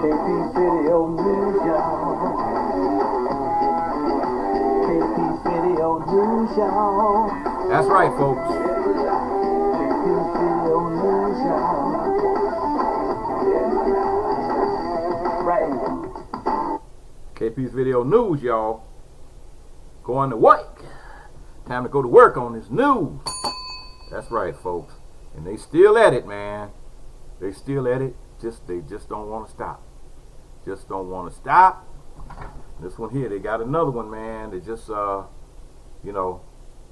KP Video News, y'all. KP Video News, y'all. That's right, folks. KP Video News, y'all. Right. KP's Video News, y'all. Going to work. Time to go to work on this news. That's right, folks. And they still at it, man. They still at it. They just don't want to stop. Just don't want to stop. This one here, they got another one, man. They just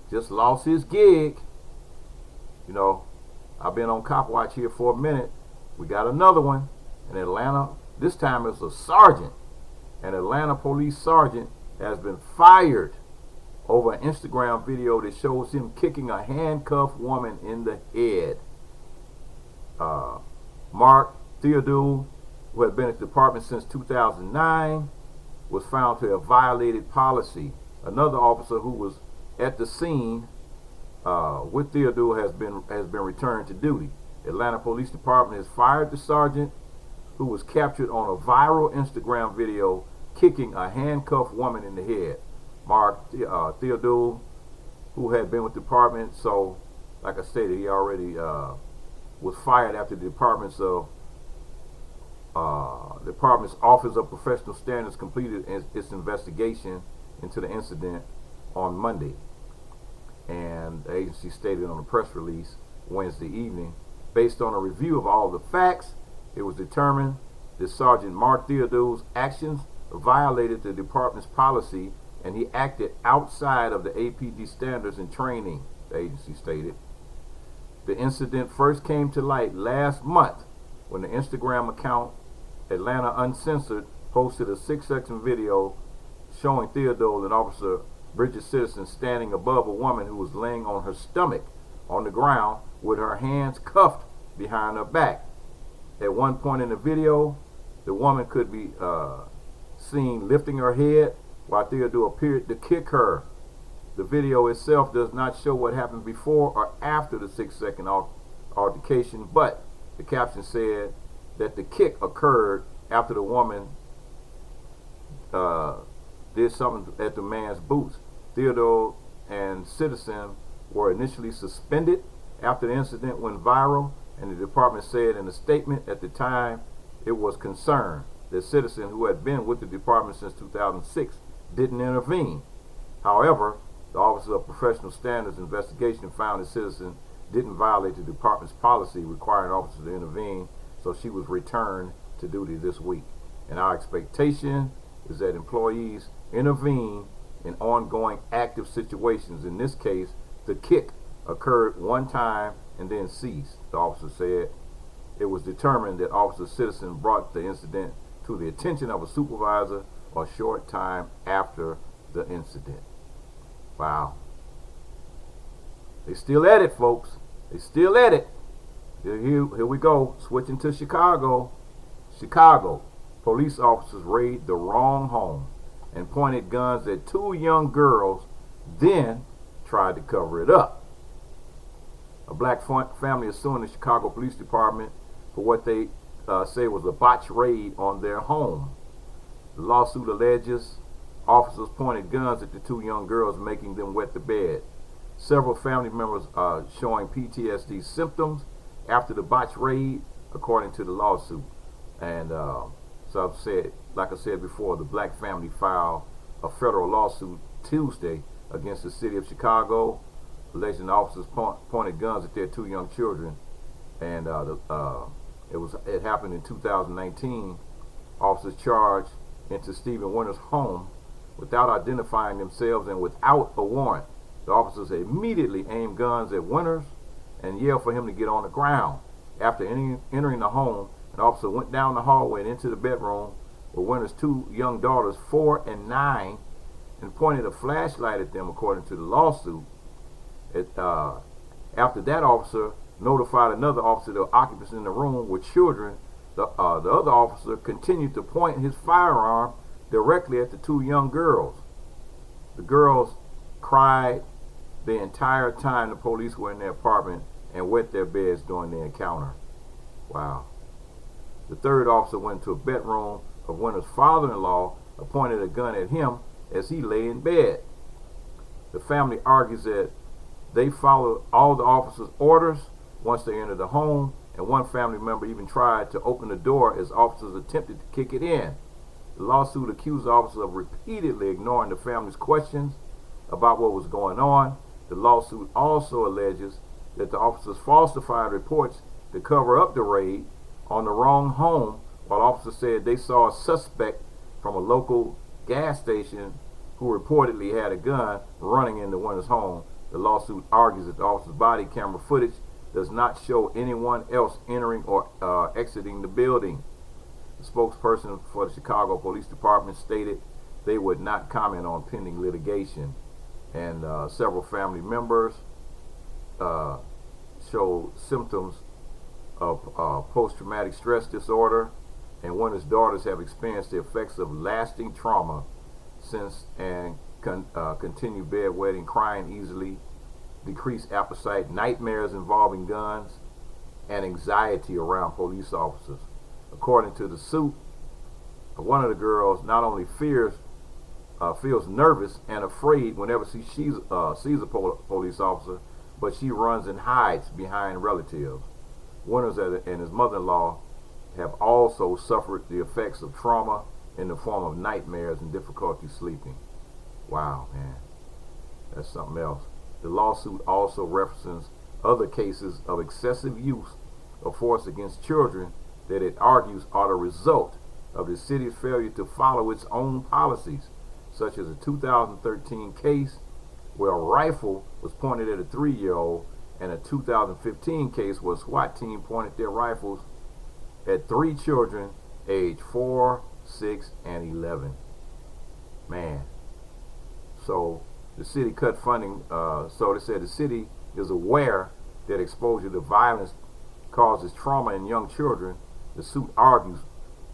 just lost his gig. You know, I've been on Cop Watch here for a minute. We got another one in Atlanta. This time it's a sergeant. An Atlanta police sergeant has been fired over an Instagram video that shows him kicking a handcuffed woman in the head. Mark Theodule, who had been at the department since 2009, was found to have violated policy. Another officer who was at the scene with Theodule has been returned to duty. Atlanta Police Department has fired the sergeant who was captured on a viral Instagram video kicking a handcuffed woman in the head. Mark Theodule, who had been with the department, so like I stated, he already was fired after the department's Office of Professional Standards completed its investigation into the incident on Monday. And the agency stated on a press release Wednesday evening, based on a review of all the facts, it was determined that Sergeant Mark Theodule's actions violated the department's policy and he acted outside of the APD standards and training, the agency stated. The incident first came to light last month when the Instagram account Atlanta Uncensored posted a 6-second video showing Theodule and Officer Bridget Citizen standing above a woman who was laying on her stomach on the ground with her hands cuffed behind her back. At one point in the video, the woman could be seen lifting her head while Theodule appeared to kick her. The video itself does not show what happened before or after the 6-second altercation, but the caption said that the kick occurred after the woman did something at the man's boots. Theodule and Citizen were initially suspended after the incident went viral, and the department said in a statement at the time it was concerned that Citizen, who had been with the department since 2006, didn't intervene. However, the Office of Professional Standards investigation found that Citizen didn't violate the department's policy requiring officers to intervene, so she was returned to duty this week. And our expectation is that employees intervene in ongoing active situations. In this case, the kick occurred one time and then ceased, the officer said. It was determined that Officer Citizen brought the incident to the attention of a supervisor a short time after the incident. Wow. They still at it, folks. They still at it. Here we go. Switching to Chicago. Chicago. Police officers raided the wrong home and pointed guns at 2 young girls, then tried to cover it up. A black family is suing the Chicago Police Department for what they say was a botched raid on their home. The lawsuit alleges officers pointed guns at the 2 young girls, making them wet the bed. Several family members are showing PTSD symptoms after the botched raid, according to the lawsuit. And so I've said, like I said before, the black family filed a federal lawsuit Tuesday against the city of Chicago, alleging officers pointed guns at their 2 young children. And it happened in 2019. Officers charged into Stephen Winter's home without identifying themselves and without a warrant. The officers immediately aimed guns at Winters and yelled for him to get on the ground. After entering the home, an officer went down the hallway and into the bedroom with Winters' 2 young daughters, 4 and 9, and pointed a flashlight at them, according to the lawsuit. After that officer notified another officer the occupants in the room with children, the other officer continued to point his firearm directly at the 2 young girls. The girls cried the entire time the police were in their apartment and wet their beds during the encounter. Wow. The third officer went to a bedroom of Winter's father-in-law, pointed a gun at him as he lay in bed. The family argues that they followed all the officers' orders once they entered the home, and one family member even tried to open the door as officers attempted to kick it in. The lawsuit accused officers of repeatedly ignoring the family's questions about what was going on. The lawsuit also alleges that the officers falsified reports to cover up the raid on the wrong home, while officers said they saw a suspect from a local gas station who reportedly had a gun running into Winter's home. The lawsuit argues that the officer's body camera footage does not show anyone else entering or exiting the building. The spokesperson for the Chicago Police Department stated they would not comment on pending litigation. And several family members show symptoms of post-traumatic stress disorder, and Winter's daughters have experienced the effects of lasting trauma since and continue bedwetting, crying easily, decreased appetite, nightmares involving guns, and anxiety around police officers. According to the suit, one of the girls not only feels nervous and afraid whenever she sees a police officer, but she runs and hides behind relatives. Winters and his mother-in-law have also suffered the effects of trauma in the form of nightmares and difficulty sleeping. Wow, man, that's something else. The lawsuit also references other cases of excessive use of force against children that it argues are the result of the city's failure to follow its own policies, such as a 2013 case where a rifle was pointed at a 3-year-old, and a 2015 case where a SWAT team pointed their rifles at 3 children aged 4, 6, and 11. Man. So the city cut funding. So they said the city is aware that exposure to violence causes trauma in young children. The suit argues,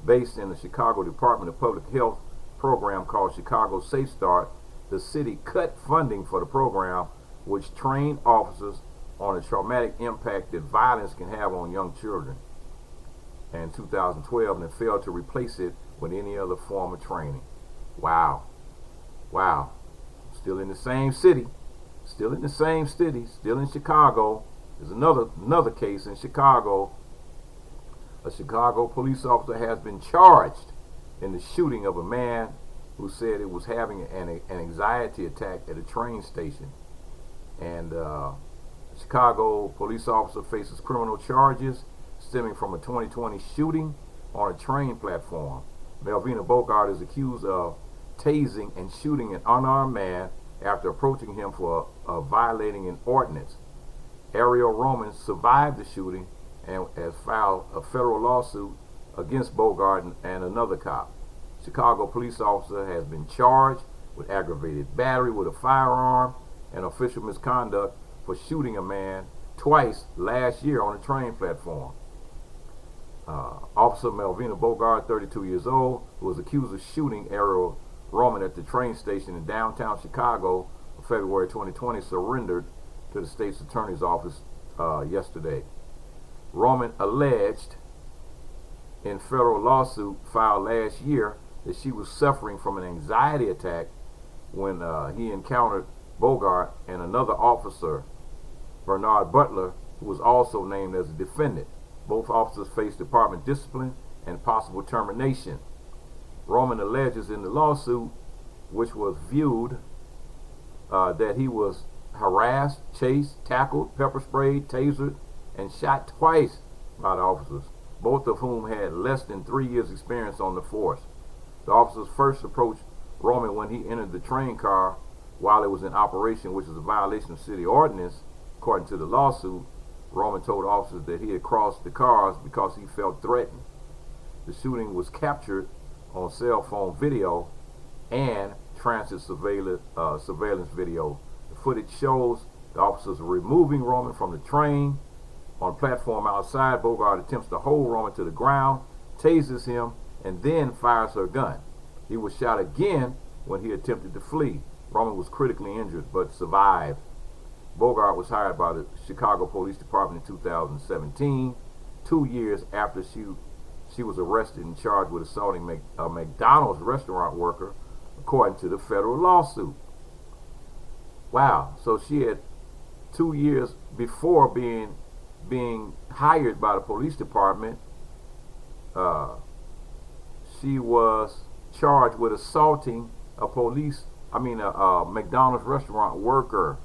based in the Chicago Department of Public Health program called Chicago Safe Start, the city cut funding for the program, which trained officers on the traumatic impact that violence can have on young children, in 2012, and failed to replace it with any other form of training. Wow. Wow. Still in the same city, still in Chicago. There's another case in Chicago. A Chicago police officer has been charged in the shooting of a man who said it was having an anxiety attack at a train station. And Chicago police officer faces criminal charges stemming from a 2020 shooting on a train platform. Melvina Bogart is accused of tasing and shooting an unarmed man after approaching him for violating an ordinance. Ariel Roman survived the shooting and has filed a federal lawsuit against Bogart and another cop. Chicago police officer has been charged with aggravated battery with a firearm and official misconduct for shooting a man twice last year on a train platform. Officer Melvina Bogart, 32 years old, who was accused of shooting Ariel Roman at the train station in downtown Chicago in February 2020, surrendered to the state's attorney's office yesterday. Roman alleged in federal lawsuit filed last year that she was suffering from an anxiety attack when he encountered Bogart and another officer, Bernard Butler, who was also named as a defendant. Both officers faced department discipline and possible termination. Roman alleges in the lawsuit, which was viewed, that he was harassed, chased, tackled, pepper sprayed, tasered, and shot twice by the officers, both of whom had less than 3 years experience on the force. The officers first approached Roman when he entered the train car while it was in operation, which is a violation of city ordinance. According to the lawsuit, Roman told officers that he had crossed the cars because he felt threatened. The shooting was captured on cell phone video and transit surveillance video. The footage shows the officers removing Roman from the train. On a platform outside, Bogart attempts to hold Roman to the ground, tases him, and then fires her gun. He was shot again when he attempted to flee. Roman was critically injured but survived. Bogart was hired by the Chicago Police Department in 2017, 2 years after she She was arrested and charged with assaulting a McDonald's restaurant worker, according to the federal lawsuit. Wow. So she had 2 years before being hired by the police department, she was charged with assaulting a McDonald's restaurant worker.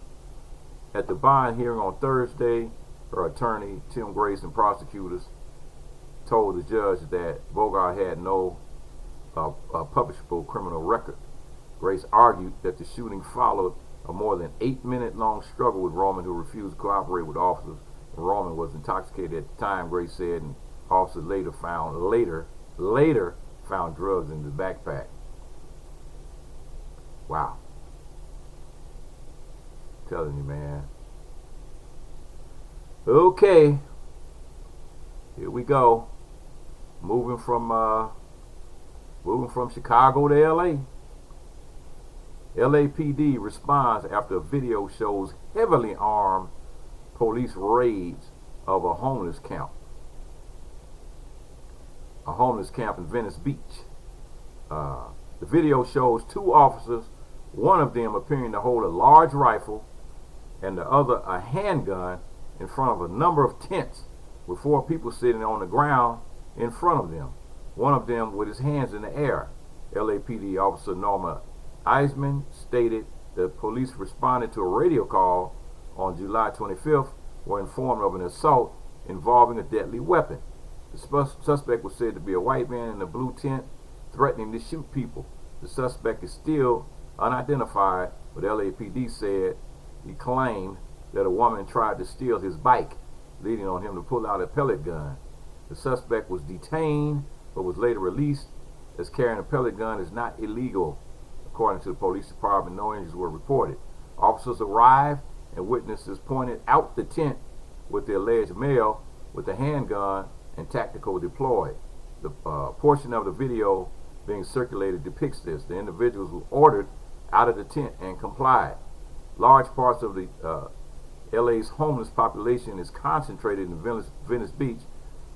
At the bond hearing on Thursday, her attorney, Tim Grace, and prosecutors told the judge that Bogart had no publishable criminal record. Grace argued that the shooting followed a more than 8-minute long struggle with Roman, who refused to cooperate with officers. Roman was intoxicated at the time, Grace said, and officers later found drugs in the backpack. Wow. I'm telling you, man. Okay. Here we go. Moving from Chicago to LA. LAPD responds after a video shows heavily armed police raids of a homeless camp. A homeless camp in Venice Beach. The video shows 2 officers, one of them appearing to hold a large rifle and the other a handgun, in front of a number of tents with 4 people sitting on the ground in front of them, one of them with his hands in the air. LAPD officer Norma Eisman stated that police responded to a radio call on July 25th were informed of an assault involving a deadly weapon. The suspect was said to be a white man in a blue tent threatening to shoot people. The suspect is still unidentified, but LAPD said he claimed that a woman tried to steal his bike, leading on him to pull out a pellet gun. The suspect was detained but was later released, as carrying a pellet gun is not illegal. According to the police department, no injuries were reported. Officers arrived and witnesses pointed out the tent with the alleged male with the handgun and tactical deployed. The portion of the video being circulated depicts this. The individuals were ordered out of the tent and complied. Large parts of the LA's homeless population is concentrated in Venice Beach,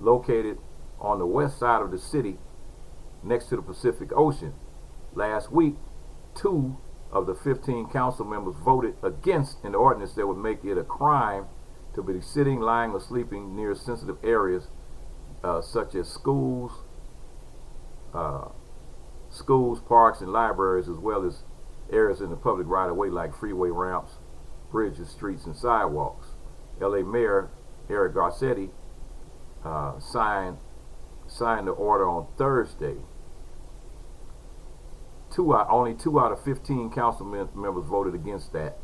located on the west side of the city next to the Pacific Ocean. Last week, 2 of the 15 council members voted against an ordinance that would make it a crime to be sitting, lying, or sleeping near sensitive areas such as schools, parks, and libraries, as well as areas in the public right-of-way like freeway ramps, bridges, streets, and sidewalks. LA Mayor Eric Garcetti signed the order on Thursday. Only 2 out of 15 council members voted against that.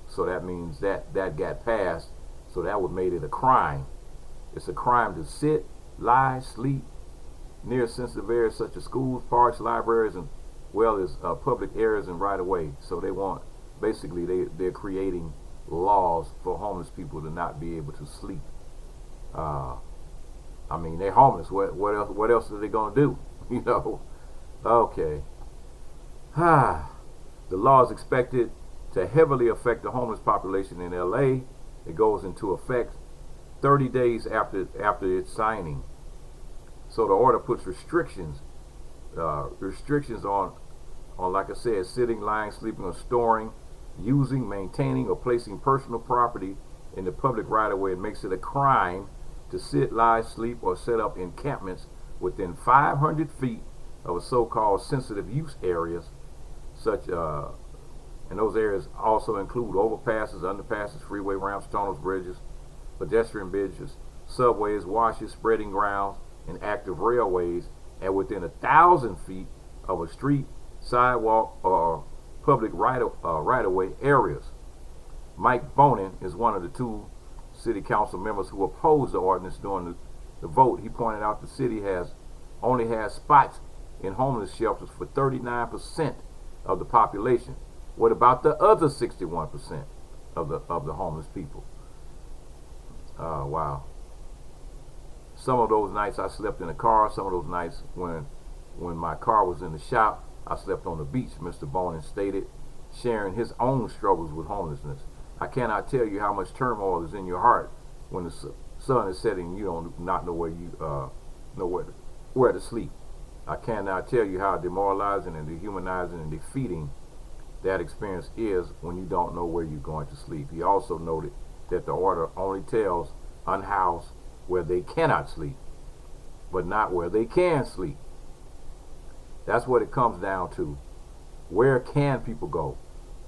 So that means that got passed. So that would make it a crime. It's a crime to sit, lie, sleep near sensitive areas such as schools, parks, libraries, and well as public areas and right-of-way. So they want, basically, they're creating laws for homeless people to not be able to sleep. I mean, they're homeless. What else are they gonna do? You know? Okay. The law is expected to heavily affect the homeless population in LA. It goes into effect 30 days after its signing. So the order puts restrictions on, like I said, sitting, lying, sleeping, or storing, using, maintaining, or placing personal property in the public right-of-way. It makes it a crime to sit, lie, sleep, or set up encampments within 500 feet of a so-called sensitive use areas, and those areas also include overpasses, underpasses, freeway ramps, tunnels, bridges, pedestrian bridges, subways, washes, spreading grounds, and active railways, and within 1,000 feet of a street, sidewalk, or public right-of-way areas. Mike Bonin is one of the 2 city council members who opposed the ordinance during the vote. He pointed out the city only has spots in homeless shelters for 39% of the population. What about the other 61% of the homeless people? Wow. Some of those nights I slept in a car. Some of those nights when my car was in the shop, I slept on the beach, Mr. Bonin stated, sharing his own struggles with homelessness. I cannot tell you how much turmoil is in your heart when the sun is setting. You don't not know where where to sleep. I cannot tell you how demoralizing and dehumanizing and defeating that experience is when you don't know where you're going to sleep. He also noted that the order only tells unhoused where they cannot sleep, but not where they can sleep. That's what it comes down to. Where can people go?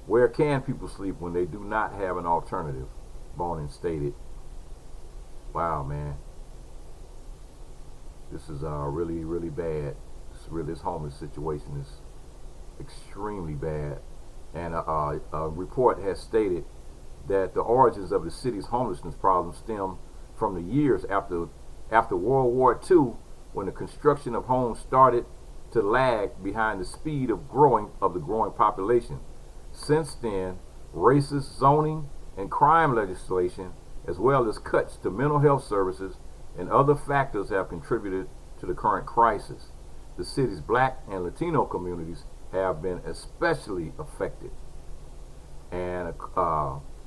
Where can people sleep when they do not have an alternative? Bonin stated. Wow, man. This is really, really bad. This homeless situation is extremely bad. And a report has stated that the origins of the city's homelessness problem stem from the years after World War II, when the construction of homes started to lag behind the speed of the growing population. Since then, racist zoning and crime legislation, as well as cuts to mental health services and other factors, have contributed to the current crisis. The city's black and Latino communities have been especially affected. And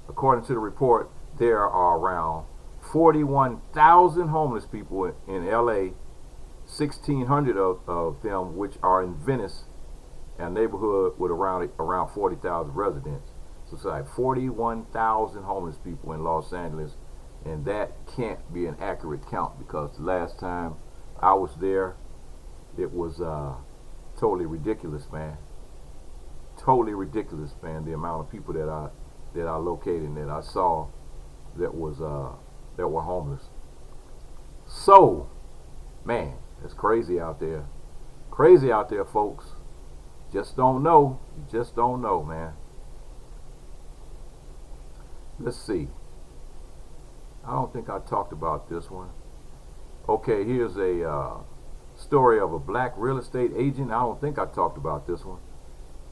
according to the report, there are around 41,000 homeless people in LA, 1,600 of them which are in Venice, a neighborhood with around 40,000 residents. So it's like 41,000 homeless people in Los Angeles, and that can't be an accurate count, because the last time I was there, it was totally ridiculous, man. Totally ridiculous, man. The amount of people that I located and that I saw that were homeless. So, man, it's crazy out there. Crazy out there, folks. Just don't know. You just don't know, man. Let's see. I don't think I talked about this one. Okay, here's a story of a black real estate agent. I don't think I talked about this one.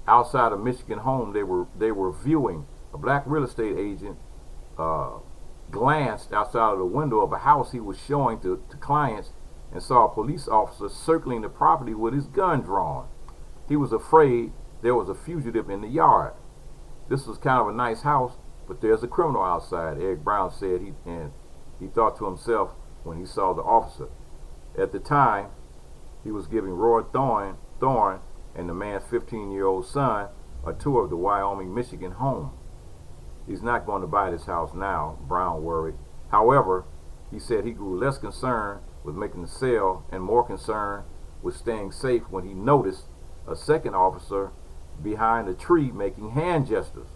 Outside of Michigan home, they were viewing. A black real estate agent glanced outside of the window of a house he was showing to clients and saw a police officer circling the property with his gun drawn. He was afraid there was a fugitive in the yard. This was kind of a nice house, but there's a criminal outside, Eric Brown said, he thought to himself when he saw the officer. At the time, he was giving Roy Thorne and the man's 15-year-old son a tour of the Wyoming-Michigan home. He's not going to buy this house now, Brown worried. However, he said he grew less concerned with making the sale and more concerned with staying safe when he noticed a second officer behind a tree making hand gestures.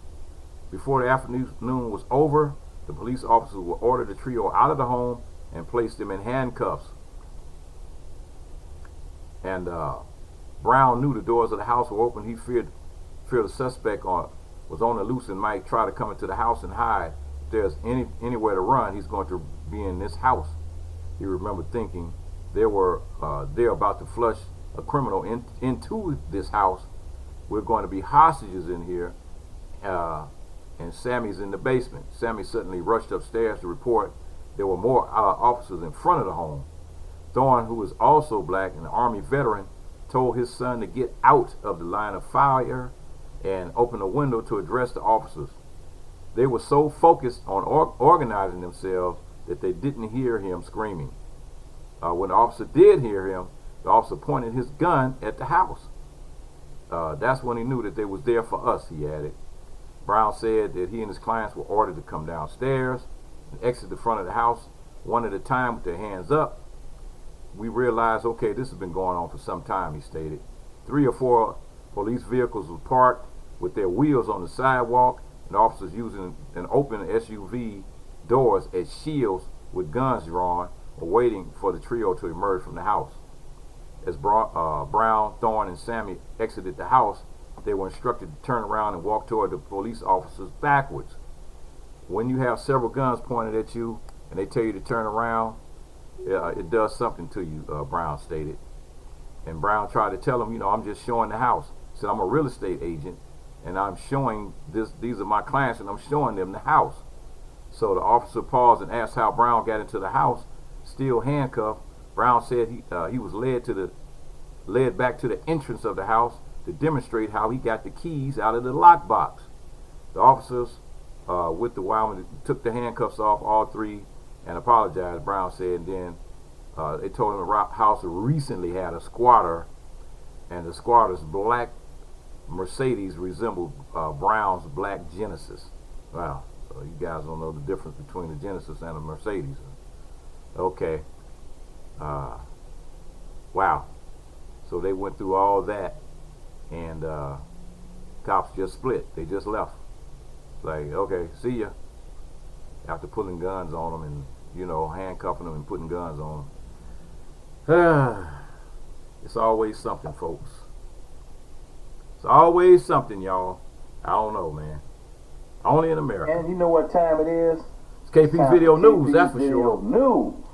Before the afternoon was over, the police officers would order the trio out of the home and place them in handcuffs. And Brown knew the doors of the house were open. He feared the suspect was on the loose and might try to come into the house and hide. If there's anywhere to run, he's going to be in this house. He remembered thinking they're about to flush a criminal into this house. We're going to be hostages in here, and Sammy's in the basement. Sammy suddenly rushed upstairs to report there were more officers in front of the home. Thorne, who is also black and an Army veteran, told his son to get out of the line of fire and open a window to address the officers. They were so focused on organizing themselves that they didn't hear him screaming. When the officer did hear him, the officer pointed his gun at the house. That's when he knew that they was there for us, he added. Brown said that he and his clients were ordered to come downstairs and exit the front of the house one at a time with their hands up. We realized, okay, this has been going on for some time, he stated. 3 or 4 police vehicles were parked with their wheels on the sidewalk, and officers using an open SUV doors as shields with guns drawn, were waiting for the trio to emerge from the house. As Brown, Thorne, and Sammy exited the house, they were instructed to turn around and walk toward the police officers backwards. When you have several guns pointed at you and they tell you to turn around, it does something to you, Brown stated. And Brown tried to tell him, I'm just showing the house. He said, I'm a real estate agent, and I'm showing these are my clients, and I'm showing them the house. So the officer paused and asked how Brown got into the house, still handcuffed. Brown said he was led back to the entrance of the house to demonstrate how he got the keys out of the lockbox. The officers with the Wyoming took the handcuffs off all 3 and apologized, Brown said, and then They told him the house recently had a squatter, and the squatter's black Mercedes resembled Brown's black Genesis. Wow. So you guys don't know the difference between a Genesis and a Mercedes. Okay. Wow. So they went through all that, and cops just split. They just left. Like, okay, see ya. After pulling guns on them and, you know, handcuffing them and putting guns on them. It's always something, folks. It's always something, y'all. I don't know, man. Only in America. And you know what time it is? It's KP Video News, that's for Video sure. News.